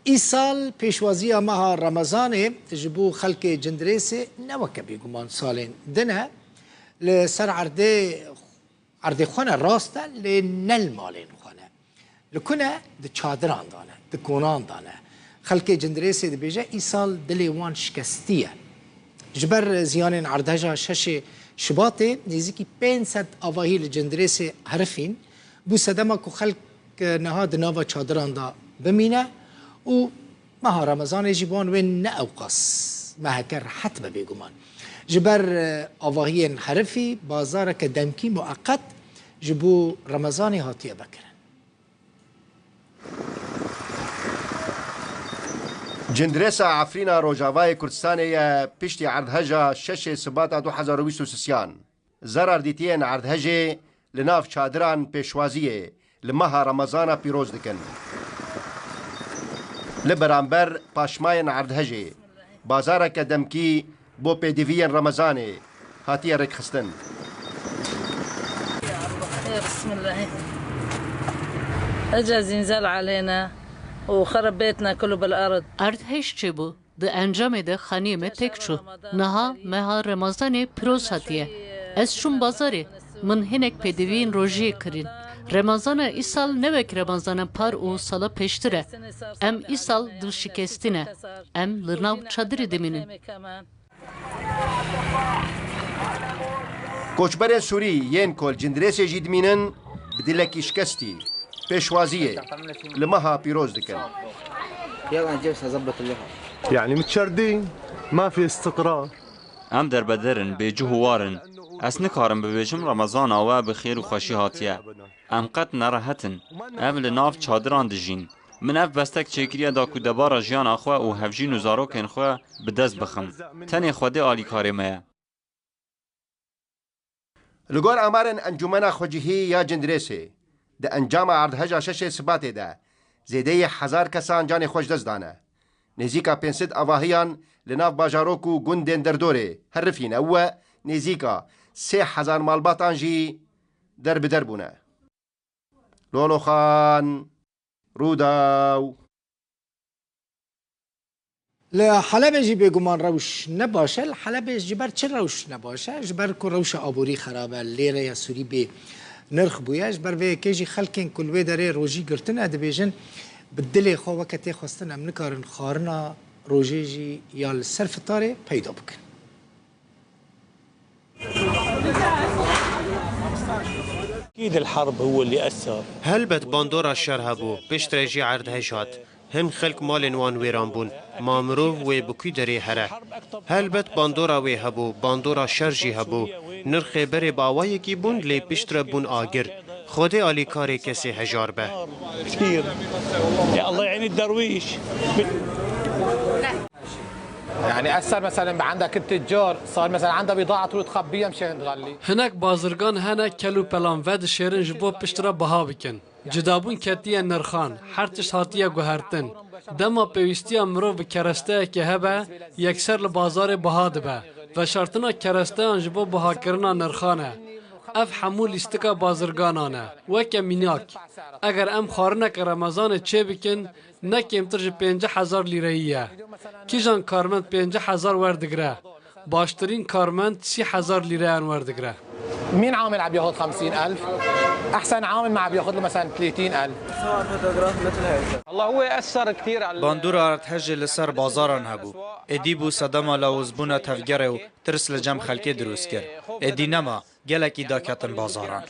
ایسال پیشوازی ماه رمضان جبو خلق جندریس نوکه بیگمان سالین دنه لسر عرده خونه راسته لنل مالین خونه لکنه ده چادران دانه ده کونان دانه خلق جندریس ده بیجه ایسال دلی وان شکستیه جبر زیان عردهجا شش شباطه نزیکی 500 آواهی لجندریس حرفین بو سدما که خلق نهاد ناوا چادران دا بمینه و ماه رمضان جبان وين نأوقس ما هكر حتما بيقومان جبر آواهي حرفي بازارك دمكي مؤقت جبو رمضاني هاتيه بكرن جندريسا عفرينا روجاواي كردستانية بيشتي عردهجا شش سباتا 2023 زرار ديتين عردهجي لناف شادران بيشوازية لمها رمضان بيروز دكن لبرانبر پاشماین عردهجی بازارک دمکی بو پیدوین رمضانی هاتی رک خستن بسم الله اجا زلزال علينا وخرب بيتنا كله بالارض اردهش چه بو ده انجام ده خانیمه تک شو نها مها رمضان پیروز هاتیه از شون بازاری من هنک پیدوین روژی کرین Ramazan İsal nevek Ramazan par o sala peştire. Em İsal dil şikestine. Em lırnav çadırı deminin. Koçberên Sûrî yên kol cindrêsê jî dimînin bi dilekî şikestî pêşwaziyê li meha pîroz dikin. يعني متشردين ما في استقرار. ام دربدرن بجوهوارن اس نکارم ببیجم رمضان آوا بخیر و خوشی هاتیه ام قد نراحتن ام لناف چادران دجین من اف بستک چکریه دا کو دبارا جیان اخوه و هفجین و زاروکن خواه بدست بخم تنی خوده آلی کاری مایه لگور امارن انجمنا خوجهی یا جندرێسê di encama erdheja şeşê Sibatê de zêdeyê 1000 kesan canê xweş dest dane. Nêzîka 500 avahiyan li nav bajarok û gundên derdorê herifîn ew we nêzîka 3000 malbatan jî derbider bûne. Loloxan Rûdaw لحلب جي بيقومان روش نباشه الحلب جبر چه روش نباشه جبر كو روش آبوری خرابه لیره یا سوری بي نرخ بويا جبر في كيجي خلقين كل وي داري روجي قرتنا دبيجن بالدلي خو وقتي خواستن ام نكارن خارنا روجي جي يا السرف طاري پیدا بكن اكيد الحرب هو اللي اثر هلبت باندورا الشر هبو بشتريجي عردهجات هم خلق مال وان ويران بون مامروف وي بكي دري هره هلبت باندورا وي هبو باندورا شرجي هبو نرخ بري باواي كي بون لي بشتر بون آگر خودي آلي كاري كسي هجار به كثير يا الله يعين الدرويش يعني اثر مثلا عندك التجار صار مثلا عنده بضاعه تروح تخبيها مشان تغلي هناك بازرگان هناك كلو بلان ود شيرن جبو پشترا بها بكن جدابون كتيا نرخان هرتش هاتيا گوهرتن دما پیوستیا مرو به کرسته که هبه یکسر لبازار بها دبه و شرطنا کرسته انجبو بها کرنا نرخانه اف حمول استکا بازرگانانه وکه میناک اگر ام خارنک رمضان چه بکن نکیم ترج 50,000 لیرهیه کیجان کارمند 50,000 وردگره باشترین کارمند 30,000 لیره وردگره مين عامل عم ياخذ 50,000 احسن عامل ما عم ياخذ له مثلا 30,000 الله هو اثر كثير على باندورا ارتهج لسر بازاران هبو اديبو صدما لوزبونا تفجره و ترس لجم خلقي دروس كر ادي نما گلکی دا کتن بازاران